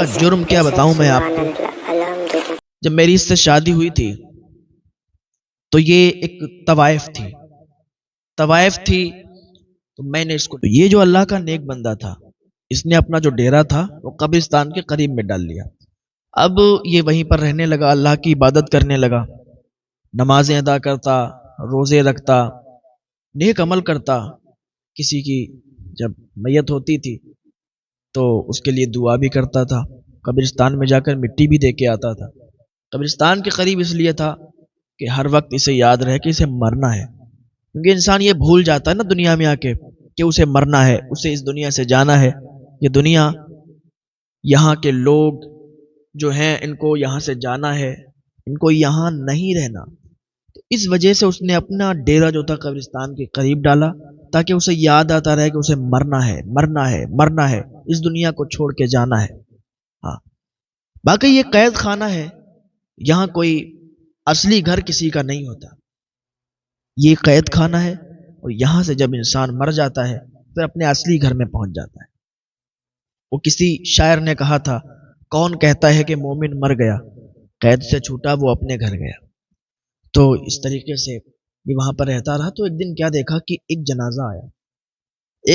کا جرم کیا بتاؤں میں آپ کو. جب میری اس سے شادی ہوئی تھی تو یہ ایک طوائف تھی تو میں نے اس کو، یہ جو اللہ کا نیک بندہ تھا، اس نے اپنا جو ڈیرا تھا وہ قبرستان کے قریب میں ڈال لیا. اب یہ وہیں پر رہنے لگا، اللہ کی عبادت کرنے لگا، نمازیں ادا کرتا، روزے رکھتا، نیک عمل کرتا. کسی کی جب میت ہوتی تھی تو اس کے لیے دعا بھی کرتا تھا، قبرستان میں جا کر مٹی بھی دے کے آتا تھا. قبرستان کے قریب اس لیے تھا کہ ہر وقت اسے یاد رہے کہ اسے مرنا ہے، کیونکہ انسان یہ بھول جاتا ہے نا دنیا میں آ کے کہ اسے مرنا ہے، اسے اس دنیا سے جانا ہے. یہ دنیا، یہاں کے لوگ جو ہیں ان کو یہاں سے جانا ہے، ان کو یہاں نہیں رہنا. تو اس وجہ سے اس نے اپنا ڈیرا جو تھا قبرستان کے قریب ڈالا تاکہ اسے یاد آتا رہے کہ اسے مرنا ہے، اس دنیا کو چھوڑ کے جانا ہے. ہاں، باقی یہ قید خانہ ہے، یہاں کوئی اصلی گھر کسی کا نہیں ہوتا، یہ قید خانہ ہے. اور یہاں سے جب انسان مر جاتا ہے پھر اپنے اصلی گھر میں پہنچ جاتا ہے. وہ کسی شاعر نے کہا تھا، کون کہتا ہے کہ مومن مر گیا، قید سے چھوٹا وہ اپنے گھر گیا. تو اس طریقے سے یہ وہاں پر رہتا رہا. تو ایک دن کیا دیکھا کہ ایک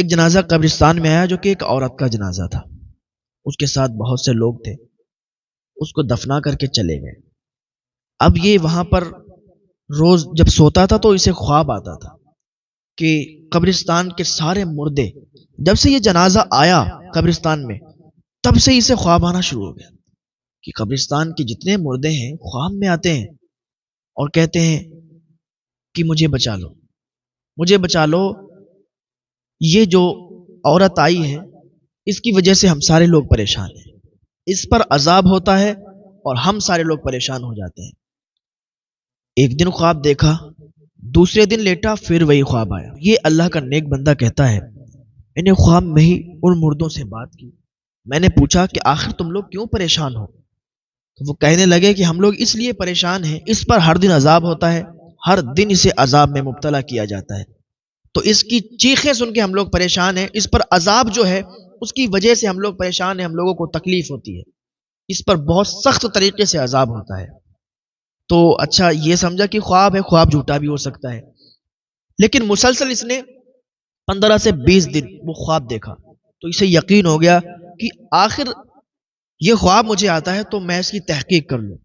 جنازہ قبرستان میں آیا جو کہ ایک عورت کا جنازہ تھا. اس کے ساتھ بہت سے لوگ تھے، اس کو دفنا کر کے چلے گئے. اب یہ وہاں پر روز جب سوتا تھا تو اسے خواب آتا تھا کہ قبرستان کے سارے مردے، جب سے یہ جنازہ آیا قبرستان میں تب سے اسے خواب آنا شروع ہو گیا کہ قبرستان کے جتنے مردے ہیں خواب میں آتے ہیں اور کہتے ہیں کہ مجھے بچا لو، یہ جو عورت آئی ہے اس کی وجہ سے ہم سارے لوگ پریشان ہیں، اس پر عذاب ہوتا ہے اور ہم سارے لوگ پریشان ہو جاتے ہیں. ایک دن خواب دیکھا، دوسرے دن لیٹا، پھر وہی خواب آیا. یہ اللہ کا نیک بندہ کہتا ہے، میں نے خواب میں ہی ان مردوں سے بات کی. میں نے پوچھا کہ آخر تم لوگ کیوں پریشان ہو؟ تو وہ کہنے لگے کہ ہم لوگ اس لیے پریشان ہیں، اس پر ہر دن عذاب ہوتا ہے، ہر دن اسے عذاب میں مبتلا کیا جاتا ہے، تو اس کی چیخیں سن کے ہم لوگ پریشان ہیں. اس پر عذاب جو ہے اس کی وجہ سے ہم لوگ پریشان ہیں، ہم لوگوں کو تکلیف ہوتی ہے، اس پر بہت سخت طریقے سے عذاب ہوتا ہے. تو اچھا یہ سمجھا کہ خواب ہے، خواب جھوٹا بھی ہو سکتا ہے، لیکن مسلسل اس نے 15 سے 20 دن وہ خواب دیکھا تو اسے یقین ہو گیا کہ آخر یہ خواب مجھے آتا ہے تو میں اس کی تحقیق کر لوں.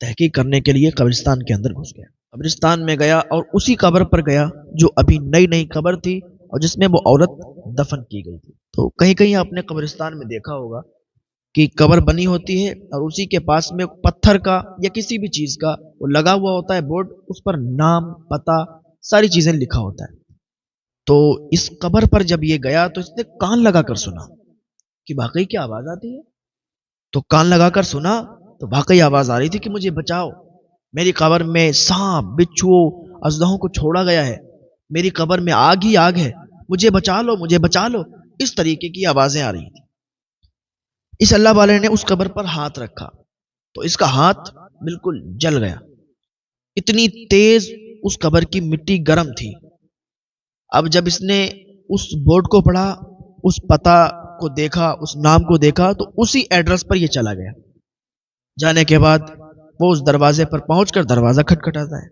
تحقیق کرنے کے لیے قبرستان کے اندر گھس گیا. قبرستان میں گیا اور اسی قبر پر گیا جو ابھی نئی قبر تھی اور جس میں وہ عورت دفن کی گئی تھی. تو کہیں آپ نے قبرستان میں دیکھا ہوگا کہ قبر بنی ہوتی ہے اور اسی کے پاس میں پتھر کا یا کسی بھی چیز کا وہ لگا ہوا ہوتا ہے بورڈ، اس پر نام، پتہ، ساری چیزیں لکھا ہوتا ہے. تو اس قبر پر جب یہ گیا تو اس نے کان لگا کر سنا کہ واقعی کیا آواز آتی ہے. تو کان لگا کر سنا تو واقعی آواز آ رہی تھی کہ مجھے بچاؤ، میری قبر میں سانپ، بچھو، اژدہوں کو چھوڑا گیا ہے، میری قبر میں آگ ہی آگ ہے، مجھے بچا لو. اس طریقے کی آوازیں آ رہی تھی. اس اللہ والے نے اس قبر پر ہاتھ رکھا تو اس کا ہاتھ بالکل جل گیا، اتنی تیز اس قبر کی مٹی گرم تھی. اب جب اس نے اس بورڈ کو پڑھا، اس پتہ کو دیکھا، اس نام کو دیکھا تو اسی ایڈریس پر یہ چلا گیا. جانے کے بعد وہ اس دروازے پر پہنچ کر دروازہ کھٹکھٹاتا ہے.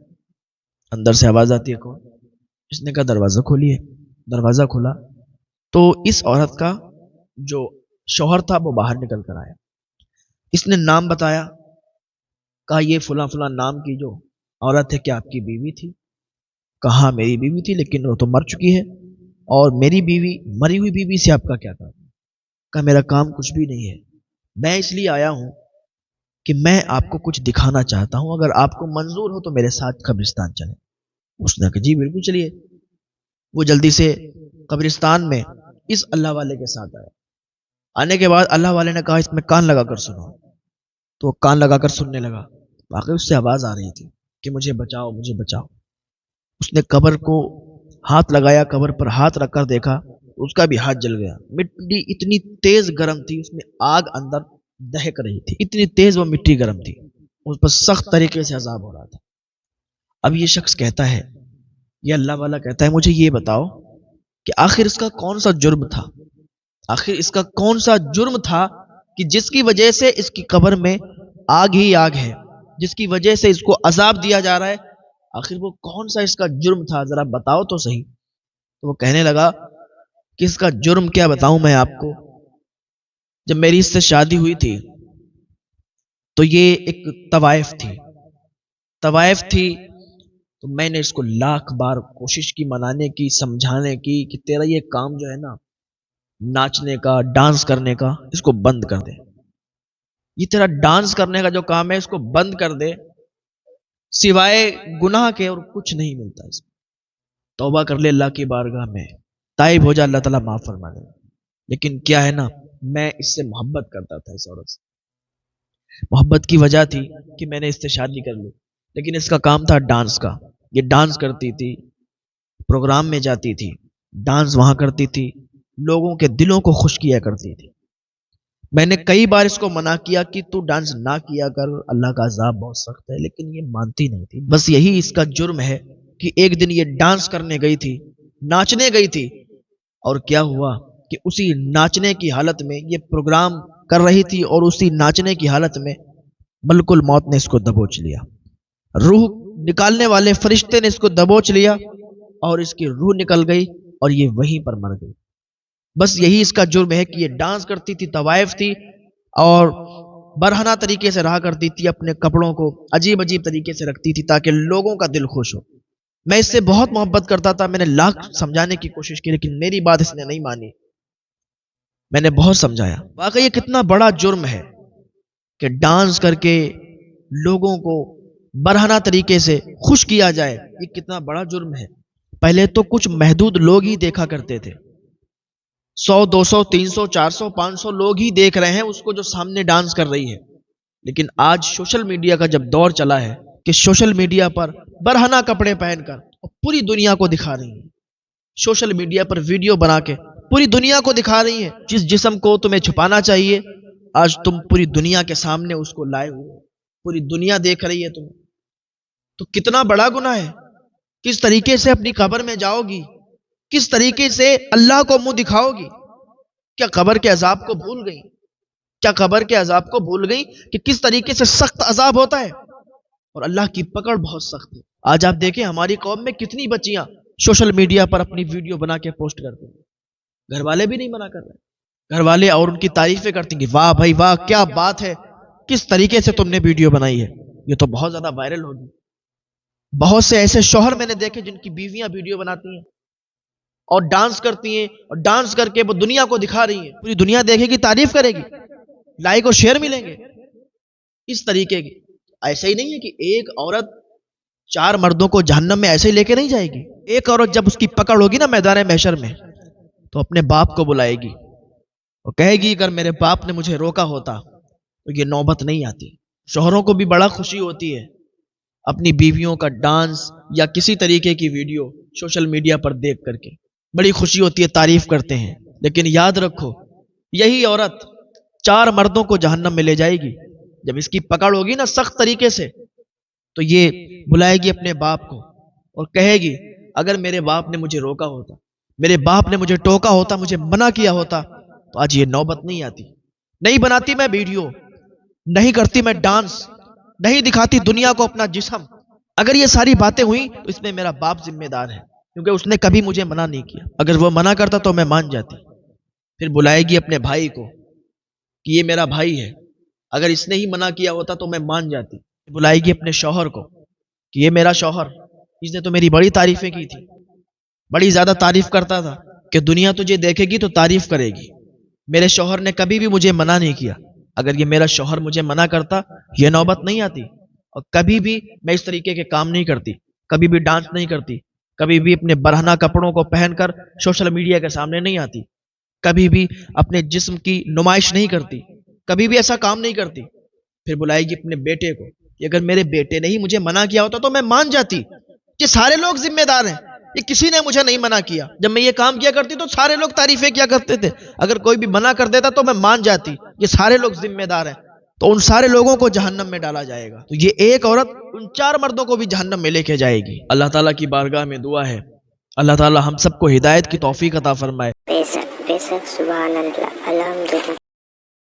اندر سے آواز آتی ہے، کون؟ اس نے کہا دروازہ کھولیے. دروازہ کھولا تو اس عورت کا جو شوہر تھا وہ باہر نکل کر آیا. اس نے نام بتایا، کہا یہ فلاں نام کی جو عورت ہے کیا آپ کی بیوی تھی؟ کہا میری بیوی تھی لیکن وہ تو مر چکی ہے. اور میری بیوی، مری ہوئی بیوی سے آپ کا کیا کام؟ کہا میرا کام کچھ بھی نہیں ہے، میں اس لیے آیا ہوں کہ میں آپ کو کچھ دکھانا چاہتا ہوں، اگر آپ کو منظور ہو تو میرے ساتھ قبرستان چلیں. اس نے کہا جی بالکل چلیے. وہ جلدی سے قبرستان میں اس اللہ والے کے ساتھ آیا. آنے کے بعد اللہ والے نے کہا اس میں کان لگا کر سنو. تو وہ کان لگا کر سننے لگا. واقعی اس سے آواز آ رہی تھی کہ مجھے بچاؤ. اس نے قبر کو ہاتھ لگایا، قبر پر ہاتھ رکھ کر دیکھا، اس کا بھی ہاتھ جل گیا. مٹی اتنی تیز گرم تھی، اس میں آگ اندر دہک رہی تھی، اتنی تیز وہ مٹی گرم تھی، اس پر سخت طریقے سے عذاب ہو رہا تھا. اب یہ شخص کہتا ہے، یہ اللہ والا کہتا ہے مجھے یہ بتاؤ کہ آخر اس کا کون سا جرم تھا کہ جس کی وجہ سے اس کی قبر میں آگ ہی آگ ہے، جس کی وجہ سے اس کو عذاب دیا جا رہا ہے، آخر وہ کون سا اس کا جرم تھا، ذرا بتاؤ تو صحیح۔ تو وہ کہنے لگا کہ اس کا جرم کیا بتاؤں میں آپ کو، جب میری اس سے شادی ہوئی تھی تو یہ ایک طوائف تھی تو میں نے اس کو لاکھ بار کوشش کی منانے کی، سمجھانے کی کہ تیرا یہ کام جو ہے نا، ناچنے کا، ڈانس کرنے کا، اس کو بند کر دے۔ یہ تیرا ڈانس کرنے کا جو کام ہے اس کو بند کر دے، سوائے گناہ کے اور کچھ نہیں ملتا اس میں۔ توبہ کر لے اللہ کی بارگاہ میں، تائب ہو جا، اللہ تعالیٰ معاف فرما دے۔ لیکن کیا ہے نا، میں اس سے محبت کرتا تھا، اس عورت سے محبت کی وجہ تھی کہ میں نے اس سے شادی کر لی، لیکن اس کا کام تھا ڈانس کا۔ یہ ڈانس کرتی تھی، پروگرام میں جاتی تھی، ڈانس وہاں کرتی تھی، لوگوں کے دلوں کو خوش کیا کرتی تھی۔ میں نے کئی بار اس کو منع کیا کہ تو ڈانس نہ کیا کر، اللہ کا عذاب بہت سخت ہے، لیکن یہ مانتی نہیں تھی۔ بس یہی اس کا جرم ہے کہ ایک دن یہ ڈانس کرنے گئی تھی، ناچنے گئی تھی، اور کیا ہوا کہ اسی ناچنے کی حالت میں یہ پروگرام کر رہی تھی، اور اسی ناچنے کی حالت میں ملک الموت نے اس کو دبوچ لیا، روح نکالنے والے فرشتے نے اس کو دبوچ لیا اور اس کی روح نکل گئی اور یہ وہیں پر مر گئی۔ بس یہی اس کا جرم ہے کہ یہ ڈانس کرتی تھی، طوائف تھی، اور برہنہ طریقے سے رہا کرتی تھی، اپنے کپڑوں کو عجیب عجیب طریقے سے رکھتی تھی تاکہ لوگوں کا دل خوش ہو۔ میں اس سے بہت محبت کرتا تھا، میں نے لاکھ سمجھانے کی کوشش کی، لیکن میری بات اس نے نہیں مانی۔ میں نے بہت سمجھایا۔ واقعی یہ کتنا بڑا جرم ہے کہ ڈانس کر کے لوگوں کو برہنہ طریقے سے خوش کیا جائے، یہ کتنا بڑا جرم ہے۔ پہلے تو کچھ محدود لوگ ہی دیکھا کرتے تھے، 100 200 300 400 500 لوگ ہی دیکھ رہے ہیں اس کو جو سامنے ڈانس کر رہی ہے، لیکن آج سوشل میڈیا کا جب دور چلا ہے کہ سوشل میڈیا پر برہنہ کپڑے پہن کر پوری دنیا کو دکھا رہی ہیں، سوشل میڈیا پر ویڈیو بنا کے پوری دنیا کو دکھا رہی ہیں، جس جسم کو تمہیں چھپانا چاہیے آج تم پوری دنیا کے سامنے اس کو لائے ہوئے، پوری دنیا دیکھ رہی ہے تمہیں۔ تو کتنا بڑا گناہ ہے، کس طریقے سے اپنی قبر میں جاؤ گی، کس طریقے سے اللہ کو منہ دکھاؤ گی؟ کیا قبر کے عذاب کو بھول گئی؟ کیا قبر کے عذاب کو بھول گئی کہ کس طریقے سے سخت عذاب ہوتا ہے، اور اللہ کی پکڑ بہت سخت ہے۔ آج آپ دیکھیں ہماری قوم میں کتنی بچیاں سوشل میڈیا پر اپنی ویڈیو بنا کے پوسٹ کرتے ہیں، گھر والے بھی نہیں منع کر رہے، گھر والے اور ان کی تعریفیں کرتے ہیں کہ واہ بھائی واہ کیا بات ہے، کس طریقے سے تم نے ویڈیو بنائی ہے، یہ تو بہت زیادہ وائرل ہوگی۔ بہت سے ایسے شوہر میں نے دیکھے جن کی بیویاں ویڈیو بناتی ہیں اور ڈانس کرتی ہیں، اور ڈانس کر کے وہ دنیا کو دکھا رہی ہیں، پوری دنیا دیکھے گی، تعریف کرے گی، لائک اور شیئر ملیں گے۔ اس طریقے کی ایسا ہی نہیں ہے کہ ایک عورت 4 مردوں کو جہنم میں ایسے ہی لے کے نہیں جائے گی۔ ایک عورت جب اس کی پکڑ ہوگی نا میدان محشر میں، تو اپنے باپ کو بلائے گی اور کہے گی اگر میرے باپ نے مجھے روکا ہوتا تو یہ نوبت نہیں آتی۔ شوہروں کو بھی بڑا خوشی ہوتی ہے اپنی بیویوں کا ڈانس یا کسی طریقے کی ویڈیو سوشل میڈیا پر دیکھ کر کے، بڑی خوشی ہوتی ہے، تعریف کرتے ہیں، لیکن یاد رکھو یہی عورت 4 مردوں کو جہنم میں لے جائے گی۔ جب اس کی پکڑ ہوگی نا سخت طریقے سے، تو یہ بلائے گی اپنے باپ کو اور کہے گی اگر میرے باپ نے مجھے روکا ہوتا، میرے باپ نے مجھے ٹوکا ہوتا، مجھے منع کیا ہوتا، تو آج یہ نوبت نہیں آتی، نہیں بناتی میں ویڈیو، نہیں کرتی میں ڈانس، نہیں دکھاتی دنیا کو اپنا جسم۔ اگر یہ ساری باتیں ہوئی تو اس میں میرا باپ ذمہ دار ہے، کیونکہ اس نے کبھی مجھے منع نہیں کیا، اگر وہ منع کرتا تو میں مان جاتی۔ پھر بلائے گی اپنے بھائی کو کہ یہ میرا بھائی ہے، اگر اس نے ہی منع کیا ہوتا تو میں مان جاتی۔ بلائے گی اپنے شوہر کو کہ یہ میرا شوہر، اس نے تو میری بڑی تعریفیں کی تھی، بڑی زیادہ تعریف کرتا تھا کہ دنیا تجھے دیکھے گی تو تعریف کرے گی، میرے شوہر نے کبھی بھی مجھے منع نہیں کیا، اگر یہ میرا شوہر مجھے منع کرتا یہ نوبت نہیں آتی، اور کبھی بھی میں اس طریقے کے کام نہیں کرتی، کبھی بھی ڈانس نہیں کرتی، کبھی بھی اپنے برہنہ کپڑوں کو پہن کر سوشل میڈیا کے سامنے نہیں آتی، کبھی بھی اپنے جسم کی نمائش نہیں کرتی، کبھی بھی ایسا کام نہیں کرتی۔ پھر بلائے گی اپنے بیٹے کو کہ اگر میرے بیٹے نے ہی مجھے منع کیا ہوتا تو میں مان جاتی کہ سارے لوگ ذمہ دار ہیں، یہ کسی نے مجھے نہیں منع کیا، جب میں یہ کام کیا کرتی تو سارے لوگ تعریفیں کیا کرتے تھے، اگر کوئی بھی منع کر دیتا تو میں مان جاتی یہ سارے لوگ ذمہ دار ہیں، تو ان سارے لوگوں کو جہنم میں ڈالا جائے گا۔ تو یہ ایک عورت ان 4 مردوں کو بھی جہنم میں لے کے جائے گی۔ اللہ تعالیٰ کی بارگاہ میں دعا ہے اللہ تعالیٰ ہم سب کو ہدایت کی توفیق عطا فرمائے۔ بے شک سبحان اللہ، الحمدللہ۔